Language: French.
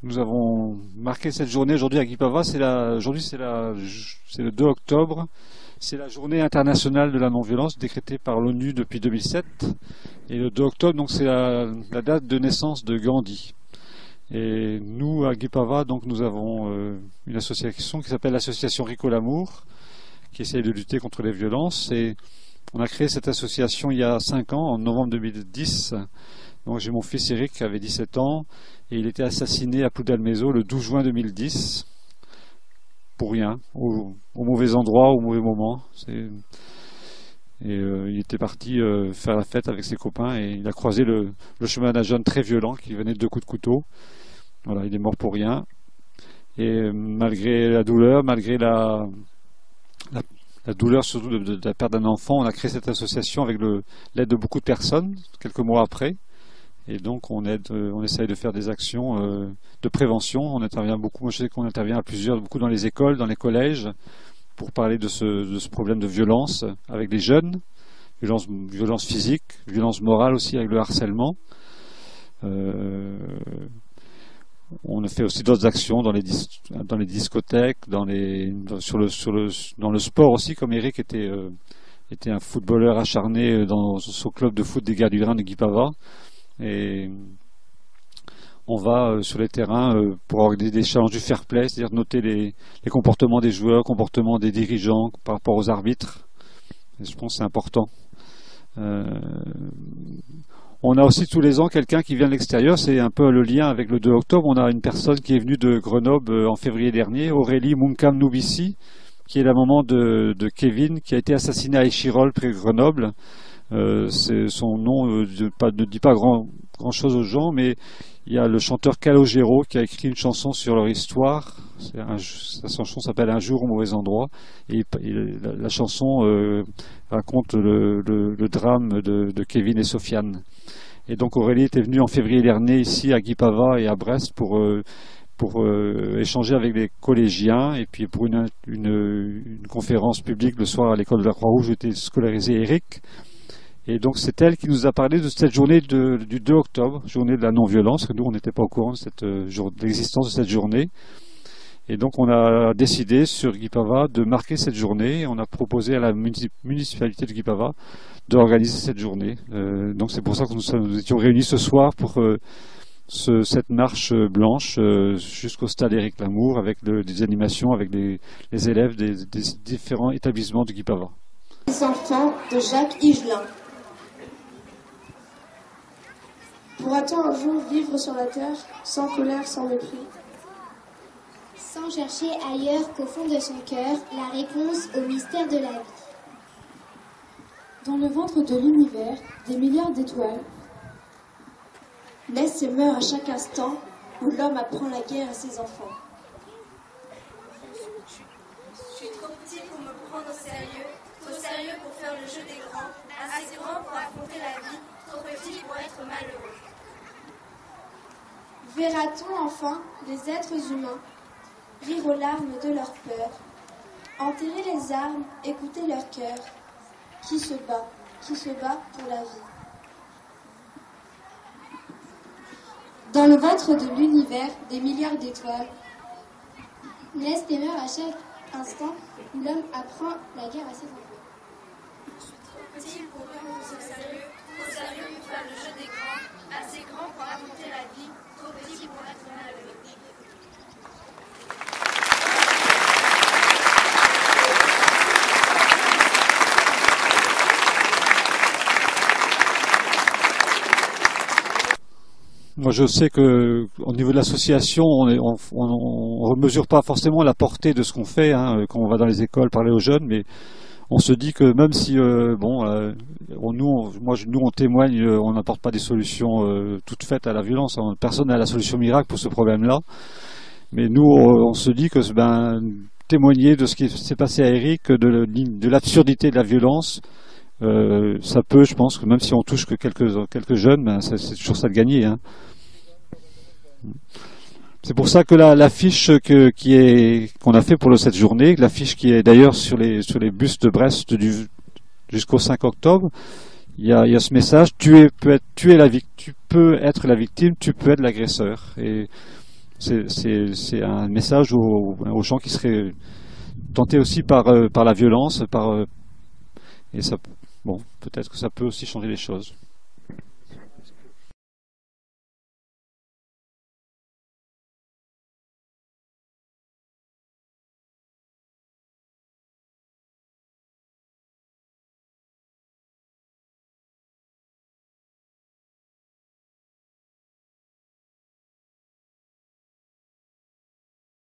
Nous avons marqué cette journée aujourd'hui à Guipava. Aujourd'hui c'est le 2 octobre. C'est la journée internationale de la non-violence décrétée par l'ONU depuis 2007. Et le 2 octobre, donc c'est la date de naissance de Gandhi. Et nous à Guipava, donc nous avons une association qui s'appelle l'association Rico Lamour, qui essaye de lutter contre les violences. Et on a créé cette association il y a 5 ans, en novembre 2010. Donc j'ai mon fils Eric qui avait 17 ans et il était assassiné à Ploudalmézeau le 12 juin 2010 pour rien, au mauvais endroit, au mauvais moment. Il était parti faire la fête avec ses copains et il a croisé le chemin d'un jeune très violent qui venait de 2 coups de couteau. Voilà, il est mort pour rien. Et malgré la douleur, malgré la douleur surtout de la perte d'un enfant, on a créé cette association avec l'aide de beaucoup de personnes, quelques mois après. Et donc on essaye de faire des actions de prévention. On intervient beaucoup, moi je sais qu'on intervient beaucoup dans les écoles, dans les collèges, pour parler de ce problème de violence avec les jeunes, violence physique, violence morale aussi avec le harcèlement. On a fait aussi d'autres actions dans les discothèques, dans le sport aussi, comme Eric était un footballeur acharné dans son club de foot des Gars du Rhin de Guipava. Et on va sur les terrains pour organiser des challenges du fair play, c'est-à-dire noter les comportements des joueurs, comportements des dirigeants par rapport aux arbitres. Et je pense que c'est important. On a aussi tous les ans quelqu'un qui vient de l'extérieur, c'est un peu le lien avec le 2 octobre. On a une personne qui est venue de Grenoble en février dernier, Aurélie Munkam Noubissi, qui est la maman de Kevin, qui a été assassiné à Échirolles, près de Grenoble. Son nom ne dit pas grand chose aux gens, mais il y a le chanteur Calogero qui a écrit une chanson sur leur histoire. Sa chanson s'appelle Un jour au mauvais endroit, et la chanson raconte le drame de Kevin et Sofiane. Et donc Aurélie était venue en février dernier ici à Guipava et à Brest pour échanger avec les collégiens et puis pour une conférence publique le soir à l'école de la Croix-Rouge où était scolarisé Eric. Et donc c'est elle qui nous a parlé de cette journée du 2 octobre, journée de la non-violence, que nous on n'était pas au courant de l'existence de cette journée. Et donc on a décidé sur Guipava de marquer cette journée. On a proposé à la municipalité de Guipava d'organiser cette journée. Donc c'est pour ça que nous étions réunis ce soir pour cette marche blanche jusqu'au stade Éric Lamour avec des animations avec les élèves des différents établissements de Guipava. Les enfants de Jacques Higelin. Pourra-t-on un jour vivre sur la terre sans colère, sans mépris? Sans chercher ailleurs qu'au fond de son cœur la réponse au mystère de la vie. Dans le ventre de l'univers, des milliards d'étoiles naissent et meurent à chaque instant où l'homme apprend la guerre à ses enfants. Je suis trop petit pour me prendre au sérieux, trop sérieux pour faire le jeu des grands, assez grand pour affronter la vie, trop petit pour être malheureux. Verra-t-on enfin les êtres humains rire aux larmes de leur peur, enterrer les armes, écouter leur cœur, qui se bat pour la vie. Dans le ventre de l'univers, des milliards d'étoiles naissent et meurent à chaque instant où l'homme apprend la guerre à ses enfants. Je suis trop petit pour prendre au sérieux, trop sérieux pour faire le jeu des grands, assez grand pour affronter la vie, trop petit pour être malheureux. Moi, je sais que au niveau de l'association, on ne mesure pas forcément la portée de ce qu'on fait quand on va dans les écoles parler aux jeunes, mais on se dit que même si nous on témoigne, on n'apporte pas des solutions toutes faites à la violence. Personne n'a la solution miracle pour ce problème-là, mais nous on se dit que témoigner de ce qui s'est passé à Eric, de l'absurdité de la violence. Ça peut, je pense que même si on touche que quelques jeunes, c'est toujours ça de gagner. C'est pour ça que l'affiche qu'on a fait pour cette journée, l'affiche qui est d'ailleurs sur les bus de Brest jusqu'au 5 octobre, il y a ce message: tu peux être la victime, tu peux être l'agresseur. Et C'est un message aux gens qui seraient tentés aussi par la violence, et ça, bon, peut-être que ça peut aussi changer les choses.